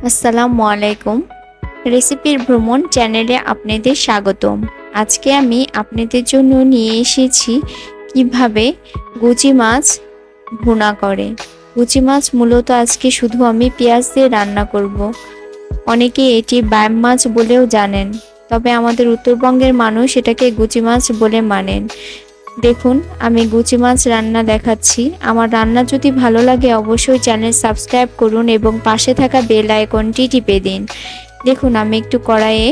আসসালামু আলাইকুম। রেসিপির ভ্রমণ চ্যানেলে আপনাদের স্বাগতম। আজকে আমি আপনাদের জন্য নিয়ে এসেছি কিভাবে গুচি মাছ ভুনা করে। গুচি মাছ মূলত আজকে শুধু আমি পেঁয়াজ দিয়ে রান্না করব। অনেকে এটি বাম মাছ বলেও জানেন, তবে আমাদের উত্তরবঙ্গের মানুষ এটাকে গুচি মাছ বলে মানেন। দেখুন, আমি গুচি মাছ রান্না দেখাচ্ছি। আমার রান্না যদি ভালো লাগে অবশ্যই চ্যানেল সাবস্ক্রাইব করুন এবং পাশে থাকা বেল আইকনটি টিপে দিন। দেখুন, আমি একটু কড়াইয়ে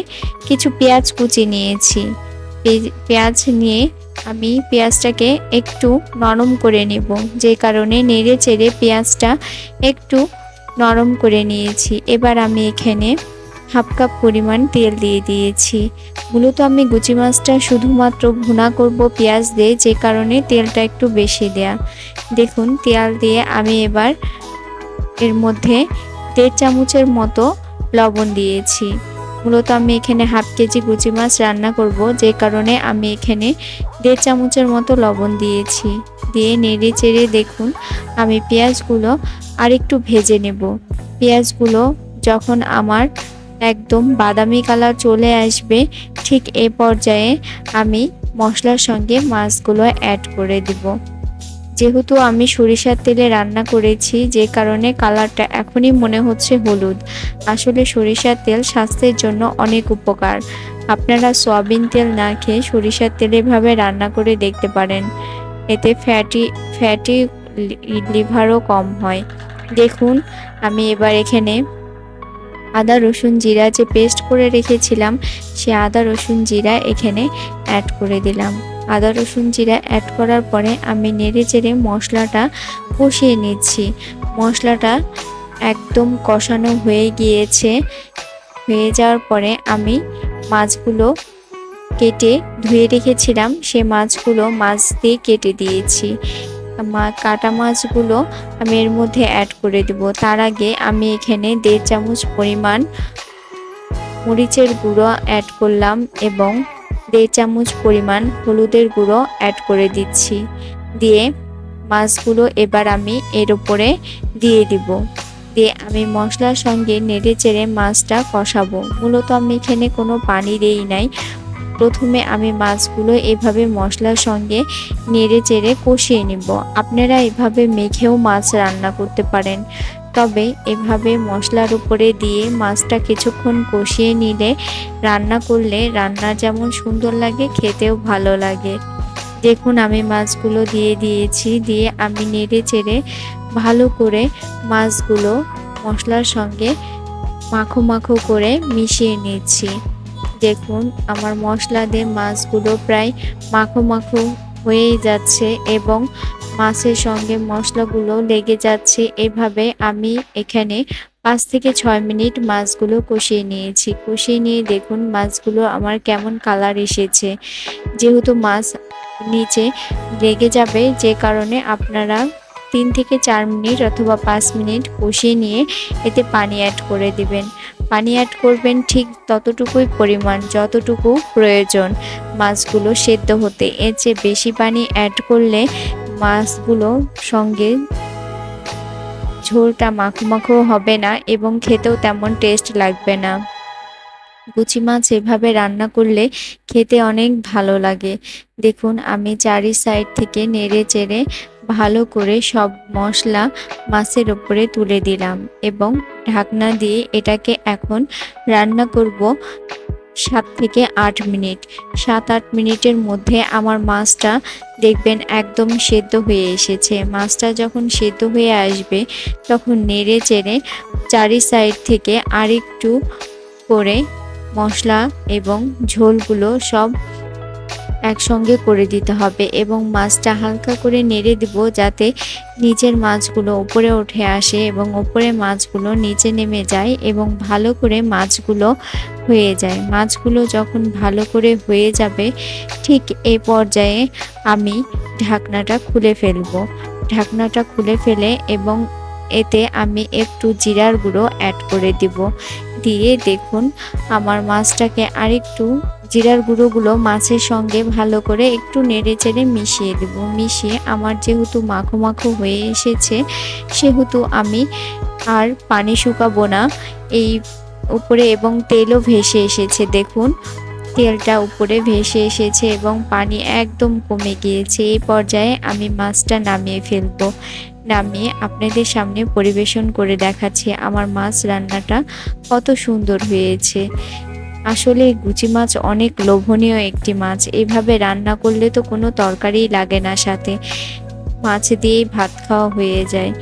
কিছু পেঁয়াজ কুচি নিয়েছি। পেঁয়াজ নিয়ে আমি পেঁয়াজটাকে একটু নরম করে নেব, যে কারণে নেড়ে চেড়ে পেঁয়াজটা একটু নরম করে নিয়েছি। এবার আমি এখানে হাফ কাপ পরিমাণ তেল দিয়ে দিয়েছি। মূলত আমি গুচি মাছটা শুধুমাত্র ভুনা করব পেঁয়াজ দিয়ে, যে কারণে তেলটা একটু বেশি দেয়া। দেখুন, তেল দিয়ে আমি এবার এর মধ্যে 1.5 চামচের মতো লবণ দিয়েছি। মূলত আমি এখানে হাফ কেজি গুচি মাছ রান্না করব, যে কারণে আমি এখানে 1.5 চামচের মতো লবণ দিয়েছি। দিয়ে নেড়ে চেড়ে দেখুন আমি পেঁয়াজগুলো আরেকটু ভেজে নেব। পেঁয়াজগুলো যখন আমার একদম বাদামি কালার চলে আসবে, ঠিক এই পর্যায়ে আমি মশলার সঙ্গে মাছগুলো অ্যাড করে দেব। যেহেতু আমি সরিষার তেলে রান্না করেছি, যে কারণে কালারটা এখনই মনে হচ্ছে হলুদ। আসলে সরিষার তেল স্বাস্থ্যের জন্য অনেক উপকার। আপনারা সয়াবিন তেল না খেয়ে সরিষার তেলে এভাবে রান্না করে দেখতে পারেন। এতে ফ্যাটি লিভারও কম হয়। দেখুন, আমি এবার এখানে আদা রসুন জিরা যে পেস্ট করে রেখেছিলাম, সে আদা রসুন জিরা এখানে অ্যাড করে দিলাম। আদা রসুন জিরা অ্যাড করার পরে আমি নেড়ে চেড়ে মশলাটা কষিয়ে নিচ্ছি। মশলাটা একদম কষানো হয়ে গিয়েছে। হয়ে যাওয়ার পরে আমি মাছগুলো কেটে ধুয়ে রেখেছিলাম, সে মাছগুলো মাছ দিয়ে কেটে দিয়েছি। কাটা মাছগুলো আমি এর মধ্যে অ্যাড করে দেব। তার আগে আমি এখানে 1.5 চামচ পরিমাণ মরিচের গুঁড়ো অ্যাড করলাম এবং 1.5 চামচ পরিমাণ হলুদের গুঁড়ো অ্যাড করে দিচ্ছি। দিয়ে মাছগুলো এবার আমি এর উপরে দিয়ে দিব। দিয়ে আমি মশলার সঙ্গে নেড়ে চেড়ে মাছটা কষাবো। মূলত আমি এখানে কোনো পানি দেই নাই। প্রথমে আমি মাছগুলো এভাবে মশলার সঙ্গে নেড়ে চেড়ে কষিয়ে নিব। আপনারা এভাবে মেখেও মাছ রান্না করতে পারেন, তবে এভাবে মশলার উপরে দিয়ে মাছটা কিছুক্ষণ কষিয়ে নিলে রান্না করলে রান্না যেমন সুন্দর লাগে, খেতেও ভালো লাগে। দেখুন, আমি মাছগুলো দিয়ে দিয়েছি। দিয়ে আমি নেড়ে চেড়ে ভালো করে মাছগুলো মশলার সঙ্গে মাখো মাখো করে মিশিয়ে নিচ্ছি। দেখুন, আমার মশলা দিয়ে মাছগুলো প্রায় মাখো মাখো হয়েই যাচ্ছে এবং মাছের সঙ্গে মশলাগুলো লেগে যাচ্ছে। এভাবে আমি এখানে 5 থেকে 6 মিনিট মাছগুলো কষিয়ে নিয়েছি। কষিয়ে নিয়ে দেখুন মাছগুলো আমার কেমন কালার এসেছে। যেহেতু মাছ নিচে লেগে যাবে, যে কারণে আপনারা 3 থেকে 4 মিনিট অথবা 5 মিনিট কষিয়ে নিয়ে এতে পানি অ্যাড করে দিবেন। পানি অ্যাড করবেন ঠিক ততটুকুই পরিমাণ যতটুকু প্রয়োজন মাছগুলো সেদ্ধ হতে। এর চেয়ে বেশি পানি অ্যাড করলে মাছগুলো সঙ্গে ঝোলটা মাখো মাখো হবে না এবং খেতেও তেমন টেস্ট লাগবে না। গুচি মাছ এভাবে রান্না করলে খেতে অনেক ভালো লাগে। দেখুন, আমি চারি সাইড থেকে নেড়ে চেড়ে ভালো করে সব মশলা মাছের উপরে তুলে দিলাম এবং ঢাকনা দিয়ে এটাকে এখন রান্না করব 7 থেকে 8 মিনিট। 7-8 মিনিটের মধ্যে আমার মাছটা দেখবেন একদম সেদ্ধ হয়ে এসেছে। মাছটা যখন সেদ্ধ হয়ে আসবে তখন নেড়ে চেড়ে চারি সাইড থেকে আরেকটু করে মশলা এবং ঝোলগুলো সব একসঙ্গে করে দিতে হবে এবং মাছটা হালকা করে নেড়ে দিব, যাতে নিচের মাছগুলো উপরে উঠে আসে এবং উপরে মাছগুলো নিচে নেমে যায় এবং ভালো করে মাছগুলো হয়ে যায়। মাছগুলো যখন ভালো করে হয়ে যাবে, ঠিক এই পর্যায়ে আমি ঢাকনাটা খুলে ফেলবো। ঢাকনাটা খুলে ফেলে এবং এতে আমি একটু জিরার গুঁড়ো অ্যাড করে দিব। দিয়ে দেখুন আমার মাছটাকে আরেকটু জিরার গুঁড়োগুলো মাছের সঙ্গে ভালো করে একটু নেড়ে চেড়ে মিশিয়ে দেব। মিশিয়ে আমার যেহেতু মাখো মাখো হয়ে এসেছে, সেহেতু আমি আর পানি শুকাবো না, এই উপরে এবং তেলও ভেসে এসেছে। দেখুন তেলটা উপরে ভেসে এসেছে এবং পানি একদম কমে গিয়েছে। এই পর্যায়ে আমি মাছটা নামিয়ে ফেলবো। নামিয়ে আপনাদের সামনে পরিবেশন করে দেখাচ্ছি আমার মাছ রান্নাটা কত সুন্দর হয়েছে। আসলে গুচি মাছ অনেক লোভনীয় একটি মাছ। এভাবে রান্না করলে তো কোনো তরকারিই লাগে না, সাথে মাছ দিয়েই ভাত খাওয়া হয়ে যায়।